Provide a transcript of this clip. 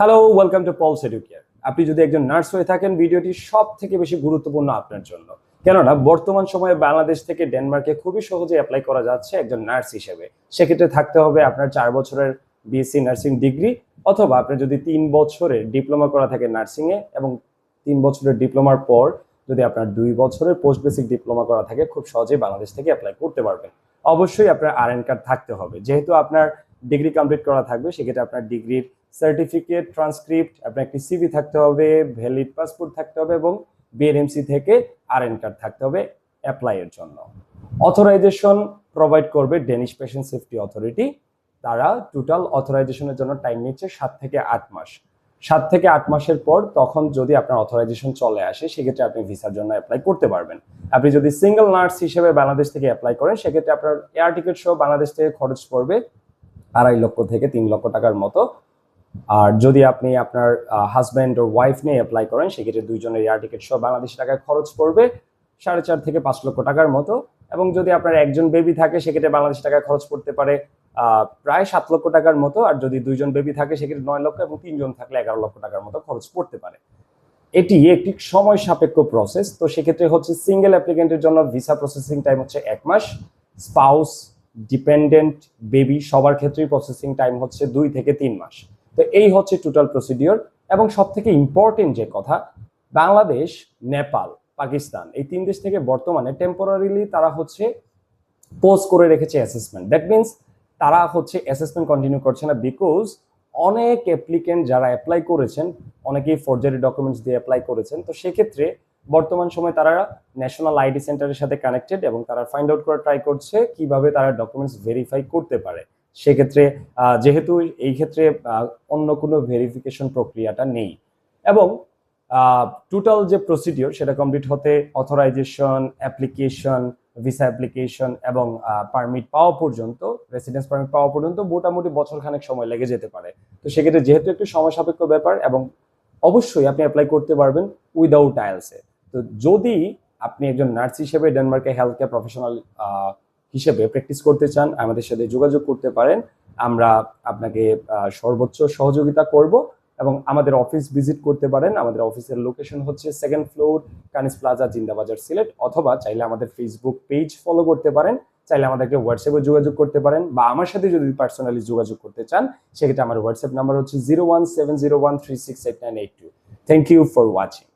Hello, welcome to Paul's educare. আপনি যদি একজন নার্স হয়ে থাকেন, ভিডিওটি সব থেকে বেশি গুরুত্বপূর্ণ আপনার জন্য। কেননা বর্তমান সময়ে বাংলাদেশ থেকে ডেনমার্কে খুবই সহজে অ্যাপ্লাই করা যাচ্ছে একজন নার্স হিসেবে। সেক্ষেত্রে থাকতে হবে আপনার 4 বছরের বিএসসি নার্সিং ডিগ্রি, অথবা আপনার যদি 3 বছরের ডিপ্লোমা করা থাকে নার্সিংয়ে, এবং 3 বছরের ডিপ্লোমার পর যদি আপনার 2 বছরের পোস্ট বেসিক ডিপ্লোমা করা থাকে, খুব সহজেই বাংলাদেশ থেকে অ্যাপ্লাই করতে পারবেন। অবশ্যই আপনার আরএন কার্ড থাকতে হবে। যেহেতু আপনার ডিগ্রি কমপ্লিট করা থাকবে, সেক্ষেত্রে আপনার ডিগ্রির সার্টিফিকেট, ট্রান্সক্রিপ্ট, আপনার একটি সিভি থাকতে হবে, ভ্যালিড পাসপোর্ট থাকতে হবে, এবং বিএনএমসি থেকে আরএন কার্ড থাকতে হবে অ্যাপ্লাই এর জন্য। অথরাইজেশন প্রোভাইড করবে ডেনিশ পেশেন্ট সেফটি অথরিটি। তারা টোটাল অথরাইজেশনের জন্য টাইম নিচ্ছে 7 থেকে 8 মাস। 7 থেকে 8 মাসের পর তখন যদি আপনার অথরাইজেশন চলে আসে, সেক্ষেত্রে আপনি ভিসার জন্য অ্যাপ্লাই করতে পারবেন। আপনি যদি সিঙ্গেল নার্স হিসেবে বাংলাদেশ থেকে অ্যাপ্লাই করেন, সেক্ষেত্রে আপনার এয়ার টিকিট সহ বাংলাদেশ থেকে খরচ পড়বে 2.5 লক্ষ থেকে 3 লক্ষ টাকার মতো। আর যদি আপনি আপনার হাজব্যান্ড ও ওয়াইফ নিয়ে অ্যাপ্লাই করেন, সেক্ষেত্রে দুইজনের এয়ার টিকিট সহ বাংলাদেশি টাকায় খরচ পড়বে 4.5 থেকে 5 লক্ষ টাকার মতো। এবং যদি আপনার একজন বেবি থাকে, সেক্ষেত্রে বাংলাদেশি টাকায় খরচ পড়তে পারে প্রায় 7 লক্ষ টাকার মতো। আর যদি 2জন বেবি থাকে, সেক্ষেত্রে 9 লক্ষ, এবং 3জন থাকলে 11 লক্ষ টাকার মতো খরচ পড়তে পারে। এটি একটি সময় সাপেক্ষ প্রসেস। তো সেক্ষেত্রে হচ্ছে সিঙ্গেল অ্যাপ্লিকেন্টের জন্য ভিসা প্রসেসিং টাইম হচ্ছে 1 মাস। স্পাউস, ডিপেন্ডেন্ট, বেবি সবার ক্ষেত্রেই প্রসেসিং টাইম হচ্ছে 2 থেকে 3 মাস। তো এই হচ্ছে টোটাল প্রসিডিওর। এবং সব থেকে ইম্পর্টেন্ট যে কথা, বাংলাদেশ, নেপাল, পাকিস্তান, এই 3 দেশ থেকে বর্তমানে টেম্পোরারিলি তারা হচ্ছে পোজ করে রেখেছে অ্যাসেসমেন্ট। দ্যাট মিনস তারা হচ্ছে অ্যাসেসমেন্ট কন্টিনিউ করছে না, বিকজ অনেক অ্যাপ্লিকেন্ট যারা অ্যাপ্লাই করেছেন, অনেকেই ফরজারি ডকুমেন্টস দিয়ে অ্যাপ্লাই করেছেন। তো সেক্ষেত্রে বর্তমান সময় তারা ন্যাশনাল আইডি সেন্টারের সাথে কানেক্টেড, এবং তারা ফাইন্ড আউট করা ট্রাই করছে কিভাবে তারা ডকুমেন্টস ভেরিফাই করতে পারে। সেক্ষেত্রে যেহেতু এই ক্ষেত্রে অন্য কোনো ভেরিফিকেশন প্রক্রিয়াটা নেই, এবং টোটাল যে প্রসিডিওর সেটা কমপ্লিট হতে অথরাইজেশন, অ্যাপ্লিকেশন, ভিসা অ্যাপ্লিকেশন এবং পারমিট পাওয়া পর্যন্ত, রেসিডেন্স পারমিট পাওয়া পর্যন্ত মোটামুটি বছরখানেক সময় লেগে যেতে পারে। তো সেক্ষেত্রে যেহেতু একটু সময় সাপেক্ষ ব্যাপার, এবং অবশ্যই আপনি অ্যাপ্লাই করতে পারবেন উইদাউট আইএলসে। তো যদি আপনি একজন নার্স হিসেবে ডেনমার্কে হেলথ কেয়ার প্রফেশনাল হিসেবে প্র্যাকটিস করতে চান, আমাদের সাথে যোগাযোগ করতে পারেন। আমরা আপনাকে সর্বোচ্চ সহযোগিতা করব, এবং আমাদের অফিস ভিজিট করতে পারেন। আমাদের অফিসের লোকেশন হচ্ছে 2nd floor, Kanis plaza, Zindabazar, Sylhet. অথবা চাইলে আমাদের ফেসবুক পেজ ফলো করতে পারেন, চাইলে আমাদেরকে হোয়াটসঅ্যাপে যোগাযোগ করতে পারেন, বা আমার সাথে যদি পার্সোনালি যোগাযোগ করতে চান, সেক্ষেত্রে আমার হোয়াটসঅ্যাপ নাম্বার হচ্ছে 01701368982। Thank you for watching.